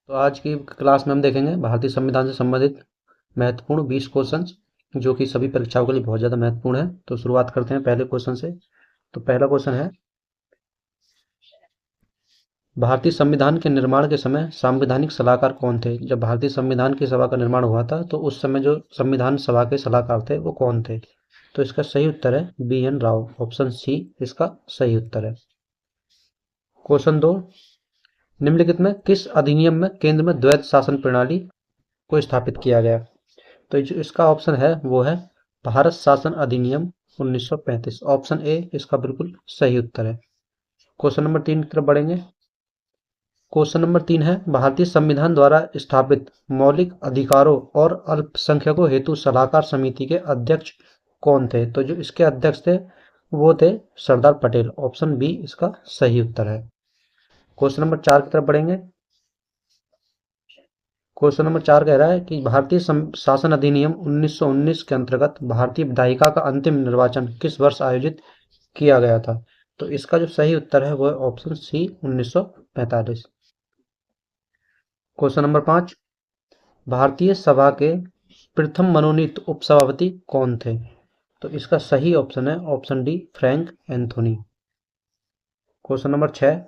तो आज की क्लास में हम देखेंगे भारतीय संविधान से संबंधित महत्वपूर्ण 20 क्वेश्चंस जो कि सभी परीक्षाओं के लिए बहुत ज़्यादा महत्वपूर्ण है। तो शुरुआत करते हैं पहले क्वेश्चन से। तो पहला क्वेश्चन है, भारतीय संविधान के निर्माण के समय संवैधानिक सलाहकार कौन थे? जब भारतीय संविधान की सभा का निर्माण हुआ था तो उस समय जो संविधान सभा के सलाहकार थे वो कौन थे? तो इसका सही उत्तर है BN राव। ऑप्शन सी इसका सही उत्तर है। क्वेश्चन 2, निम्नलिखित में किस अधिनियम में केंद्र में द्वैध शासन प्रणाली को स्थापित किया गया? तो जो इसका ऑप्शन है वो है भारत शासन अधिनियम 1935। ऑप्शन ए इसका बिल्कुल सही उत्तर है। क्वेश्चन नंबर 3 की तरफ बढ़ेंगे। क्वेश्चन नंबर 3 है, भारतीय संविधान द्वारा स्थापित मौलिक अधिकारों और अल्पसंख्यकों हेतु सलाहकार समिति के अध्यक्ष कौन थे? तो जो इसके अध्यक्ष थे वो थे सरदार पटेल। ऑप्शन बी इसका सही उत्तर है। क्वेश्चन नंबर 4 की तरफ बढ़ेंगे। क्वेश्चन नंबर 4 कह रहा है कि भारतीय शासन अधिनियम 1919 के अंतर्गत भारतीय विधायिका का अंतिम निर्वाचन किस वर्ष आयोजित किया गया था? तो इसका जो सही उत्तर है वो है ऑप्शन सी 1945। क्वेश्चन नंबर 5, भारतीय सभा के प्रथम मनोनीत उपसभापति कौन थे? तो इसका सही ऑप्शन है option D Frank Anthony. Question number 6,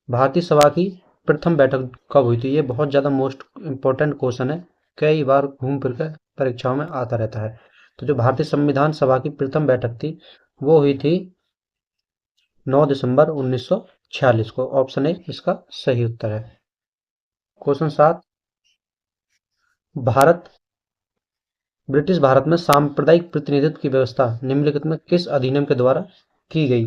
भारतीय सभा की प्रथम बैठक कब हुई थी? ये बहुत ज़्यादा मोस्ट इम्पोर्टेंट क्वेश्चन है, कई बार घूम फिर कर परीक्षाओं में आता रहता है। तो जो भारतीय संविधान सभा की प्रथम बैठक थी वो हुई थी 9 दिसंबर 1946 को। ऑप्शन ए इसका सही उत्तर है। क्वेश्चन 7, भारत ब्रिटिश भारत में सांप्रदायिक प्रतिनिधित्व की व्यवस्था निम्नलिखित में किस अधिनियम के द्वारा की गई?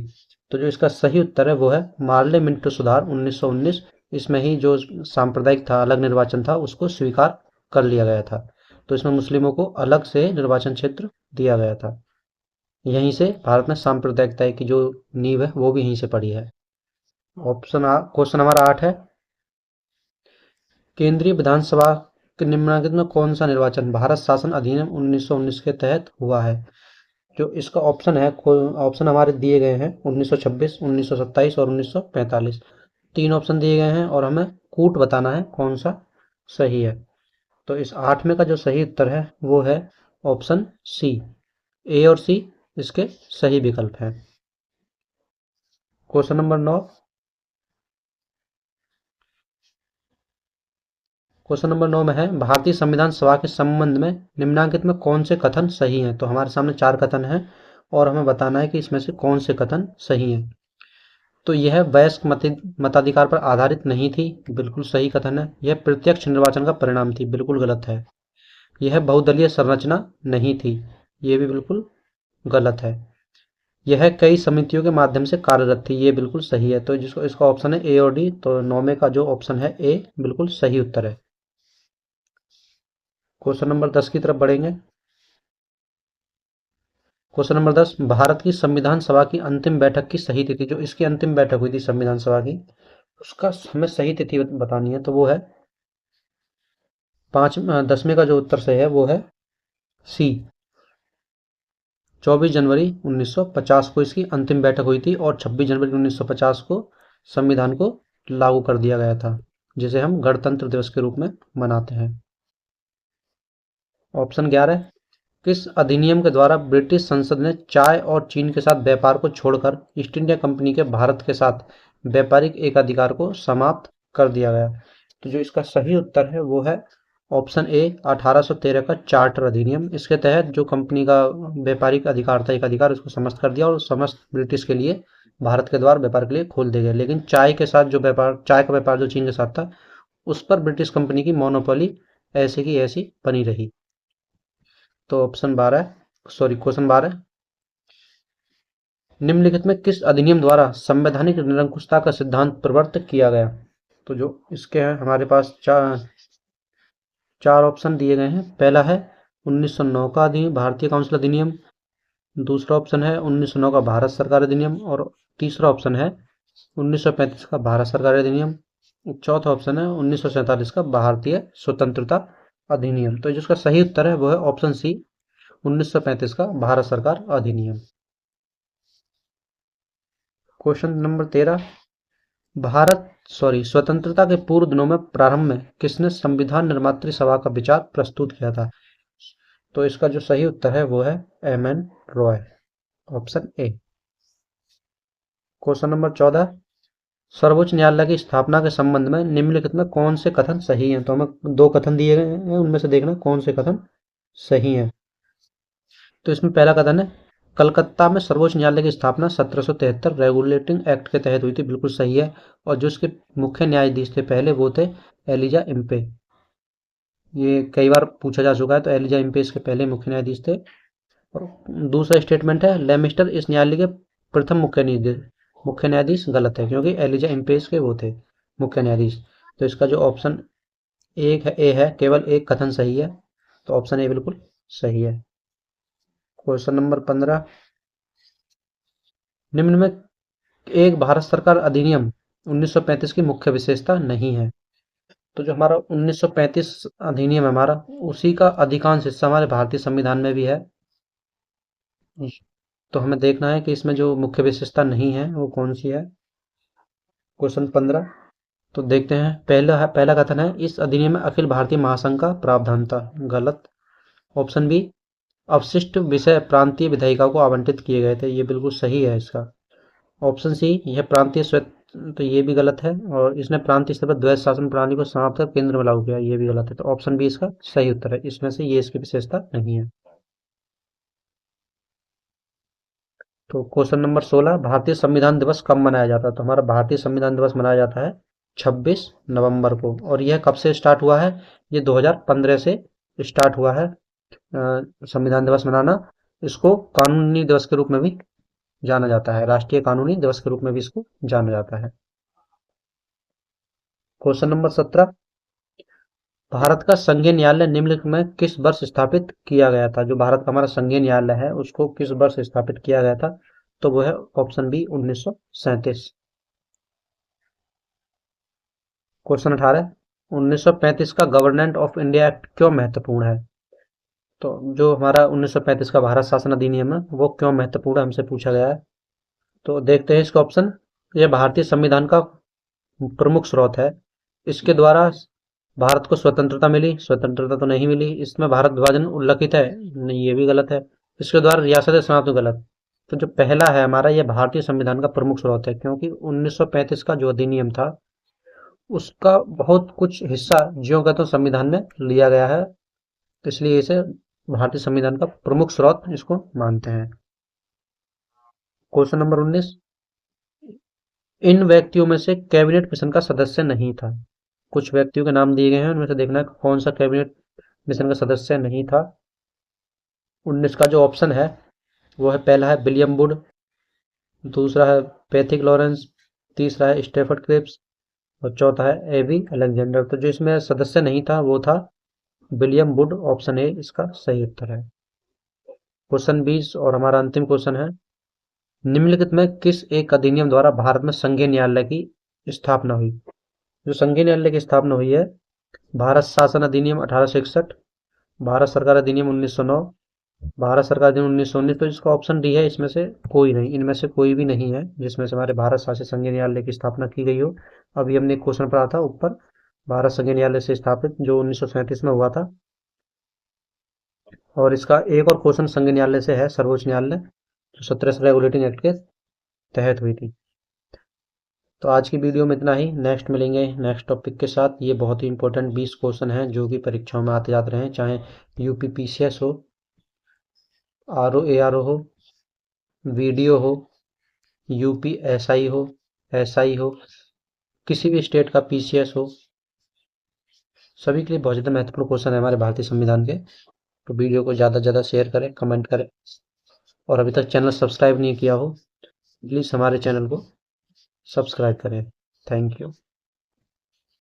तो जो इसका सही उत्तर है वो है मार्ले मिंटो सुधार 1919। इसमें ही जो सांप्रदायिक था, अलग निर्वाचन था, उसको स्वीकार कर लिया गया था। तो इसमें मुस्लिमों को अलग से निर्वाचन क्षेत्र दिया गया था। यहीं से भारत में सांप्रदायिकता की जो नींव है वो भी यहीं से पड़ी है। क्वेश्चन हमारा 8 है, केंद्रीय विधानसभा के निम्नलिखित में कौन सा निर्वाचन भारत शासन अधिनियम 1919 के तहत हुआ है? जो इसका ऑप्शन है, ऑप्शन हमारे दिए गए हैं 1926, 1927 और 1945। तीन ऑप्शन दिए गए हैं और हमें कूट बताना है कौन सा सही है। तो इस 8वें का जो सही उत्तर है वो है ऑप्शन सी। ए और सी इसके सही विकल्प हैं। क्वेश्चन नंबर 9, क्वेश्चन नंबर 9 में है, भारतीय संविधान सभा के संबंध में निम्नलिखित में कौन से कथन सही हैं? तो हमारे सामने 4 कथन हैं और हमें बताना है कि इसमें से कौन से कथन सही हैं। तो यह वयस्क मताधिकार पर आधारित नहीं थी, बिल्कुल सही कथन है। यह प्रत्यक्ष निर्वाचन का परिणाम थी, बिल्कुल गलत है। यह बहुदलीय संरचना नहीं थी, ये भी बिल्कुल गलत है। यह कई समितियों के माध्यम से कार्यरत थी, ये बिल्कुल सही है। तो जिसको इसका ऑप्शन है ए और डी। तो 9वें का जो ऑप्शन है ए बिल्कुल सही उत्तर है। क्वेश्चन नंबर 10 की तरफ बढ़ेंगे। क्वेश्चन नंबर 10, भारत की संविधान सभा की अंतिम बैठक की सही तिथि, जो इसकी अंतिम बैठक हुई थी संविधान सभा की, उसका हमें सही तिथि बतानी है। तो वो है 10वें का जो उत्तर सही है वो है सी, 24 जनवरी 1950 को इसकी अंतिम बैठक हुई थी और 26 जनवरी 1950 को संविधान को लागू कर दिया गया था, जिसे हम गणतंत्र दिवस के रूप में मनाते हैं। ऑप्शन 11, किस अधिनियम के द्वारा ब्रिटिश संसद ने चाय और चीन के साथ व्यापार को छोड़कर ईस्ट इंडिया कंपनी के भारत के साथ व्यापारिक एकाधिकार को समाप्त कर दिया गया? तो जो इसका सही उत्तर है वो है ऑप्शन ए 1813 का चार्टर अधिनियम। इसके तहत जो कंपनी का व्यापारिक अधिकार था, एक अधिकार, उसको समाप्त कर दिया और समस्त ब्रिटिश के लिए भारत के द्वार व्यापार के लिए खोल दिए गए। लेकिन चाय के साथ जो व्यापार, चाय का व्यापार जो चीन के साथ था, उस पर ब्रिटिश कंपनी की मोनोपोली ऐसी की ऐसी बनी रही। तो ऑप्शन 12, सॉरी क्वेश्चन 12, निम्नलिखित में किस अधिनियम द्वारा संवैधानिक निरंकुशता का सिद्धांत प्रवर्तित किया गया? तो जो इसके हैं हमारे पास चार ऑप्शन दिए गए हैं। पहला है 1909 का अधिनियम, भारतीय काउंसिल अधिनियम। दूसरा ऑप्शन है 1909 का भारत सरकार अधिनियम और तीसरा ऑप्शन है 1935 का भारत सरकार अधिनियम। चौथा ऑप्शन है 1947 का भारतीय स्वतंत्रता अधिनियम। तो जिसका सही उत्तर है वो है ऑप्शन सी, 1935 का भारत सरकार अधिनियम। क्वेश्चन नंबर 13, स्वतंत्रता के पूर्व दिनों में प्रारंभ में किसने संविधान निर्मात्री सभा का विचार प्रस्तुत किया था? तो इसका जो सही उत्तर है वो है M.N.. Roy, option A. Question number 14, सर्वोच्च न्यायालय की स्थापना के संबंध में निम्नलिखित में कौन से कथन सही हैं? तो हमें दो कथन दिए गए हैं, उनमें से देखना कौन से कथन सही हैं। तो इसमें पहला कथन है, कलकत्ता में सर्वोच्च न्यायालय की स्थापना 1773 रेगुलेटिंग एक्ट के तहत हुई थी। बिल्कुल सही है। और जो इसके मुख्य न्यायाधीश थे पहले वो थे एलिजा इम्पे। ये कई बार पूछा जा चुका है, तो एलिजा इम्पे इसके पहले मुख्य न्यायाधीश थे। और दूसरा स्टेटमेंट है, लेमिस्टर इस न्यायालय के प्रथम मुख्य न्यायाधीश गलत है, क्योंकि एलिजा इम्पेस के वो थे मुख्य न्यायाधीश। तो इसका जो ऑप्शन एक है ए है, केवल एक कथन सही है, तो ऑप्शन ए बिल्कुल सही है। क्वेश्चन नंबर 15, निम्न में एक भारत सरकार अधिनियम 1935 की मुख्य विशेषता नहीं है। तो जो हमारा 1935 अधिनियम है हमारा, उसी का अधिकांश हिस्सा हमारे भारतीय संविधान में भी है। तो हमें देखना है कि इसमें जो मुख्य विशेषता नहीं है वो कौन सी है। क्वेश्चन 15, तो देखते हैं। पहला कथन है, इस अधिनियम में अखिल भारतीय महासंघ का प्रावधान था। गलत। ऑप्शन बी, अवशिष्ट विषय प्रांतीय विधायिका को आवंटित किए गए थे। ये बिल्कुल सही है इसका। ऑप्शन सी, यह प्रांतीय स्वायत्त, तो ये भी गलत है। और इसने प्रांतीय स्तर पर द्वैध शासन प्रणाली को समाप्त कर केंद्र में लागू किया, ये भी गलत है। तो ऑप्शन बी इसका सही उत्तर है। इसमें से ये इसकी विशेषता नहीं है। तो क्वेश्चन नंबर 16, भारतीय संविधान दिवस कब मनाया जाता है? तो हमारा भारतीय संविधान दिवस मनाया जाता है 26 नवंबर को। और यह कब से स्टार्ट हुआ है? ये 2015 से स्टार्ट हुआ है संविधान दिवस मनाना। इसको कानूनी दिवस के रूप में भी जाना जाता है, राष्ट्रीय कानूनी दिवस के रूप में भी इसको जाना जाता है। क्वेश्चन नंबर 17, भारत का संघीय न्यायालय निम्नलिखित में किस वर्ष स्थापित किया गया था? जो भारत का हमारा संघीय न्यायालय है उसको किस वर्ष स्थापित किया गया था? तो वो है ऑप्शन बी 1937। क्वेश्चन 18, 1935 का गवर्नमेंट ऑफ इंडिया एक्ट क्यों महत्वपूर्ण है? तो जो हमारा 1935 का भारत शासन अधिनियम है वो क्यों महत्वपूर्ण हमसे पूछा गया है। तो देखते हैं इसका ऑप्शन। यह भारतीय संविधान का प्रमुख स्रोत है। इसके द्वारा भारत को स्वतंत्रता मिली, स्वतंत्रता तो नहीं मिली। इसमें भारत विभाजन उल्लिखित है, नहीं, ये भी गलत है। इसके द्वारा रियासतें समाप्त, गलत। तो जो पहला है हमारा, यह भारतीय संविधान का प्रमुख स्रोत है, क्योंकि 1935 का जो अधिनियम था उसका बहुत कुछ हिस्सा ज्यों का तो संविधान में लिया गया है, तो इसलिए इसे भारतीय संविधान का प्रमुख स्रोत इसको मानते हैं। क्वेश्चन नंबर 19, इन व्यक्तियों में से कैबिनेट मिशन का सदस्य नहीं था। कुछ व्यक्तियों के नाम दिए गए हैं, उनमें से देखना है कौन सा कैबिनेट मिशन का सदस्य नहीं था। 19 का जो ऑप्शन है वो है, पहला है विलियम वुड, दूसरा है पैथिक लॉरेंस, तीसरा है स्टेफर्ड क्रिप्स और चौथा है एबी अलेक्जेंडर। तो जो इसमें सदस्य नहीं था वो था विलियम वुड, ऑप्शन ए इसका सही उत्तर है। क्वेश्चन 20 और हमारा अंतिम क्वेश्चन है, निम्नलिखित में किस एक अधिनियम द्वारा भारत में संघीय न्यायालय की स्थापना हुई? जो संघीय न्यायालय की स्थापना हुई है, भारत शासन अधिनियम 1861, भारत सरकार अधिनियम 1909, भारत सरकार अधिनियम 1919। तो इसका ऑप्शन डी है, इसमें से कोई नहीं, इनमें से कोई भी नहीं है जिसमें से हमारे भारत शासित संघीय न्यायालय की स्थापना की गई हो। अभी हमने एक क्वेश्चन पढ़ा था ऊपर, भारत संघीय न्यायालय से स्थापित, जो 1937 में हुआ था। और इसका एक और क्वेश्चन संघीय न्यायालय से है, सर्वोच्च न्यायालय, जो 17 रेगुलेटिंग एक्ट के तहत हुई थी। तो आज की वीडियो में इतना ही। नेक्स्ट मिलेंगे नेक्स्ट टॉपिक के साथ। ये बहुत ही इंपॉर्टेंट 20 क्वेश्चन हैं जो कि परीक्षाओं में आते जाते रहे, चाहे यूपीपीसीएस हो, आरओ एआरओ हो, वीडियो हो, यूपी एसआई हो, एसआई हो, किसी भी स्टेट का पीसीएस हो, सभी के लिए बहुत ज़्यादा महत्वपूर्ण क्वेश्चन है हमारे भारतीय संविधान के। तो वीडियो को ज़्यादा से ज़्यादा शेयर करें, कमेंट करें, और अभी तक चैनल सब्सक्राइब नहीं किया हो प्लीज़ हमारे चैनल को सब्सक्राइब करें। Thank you.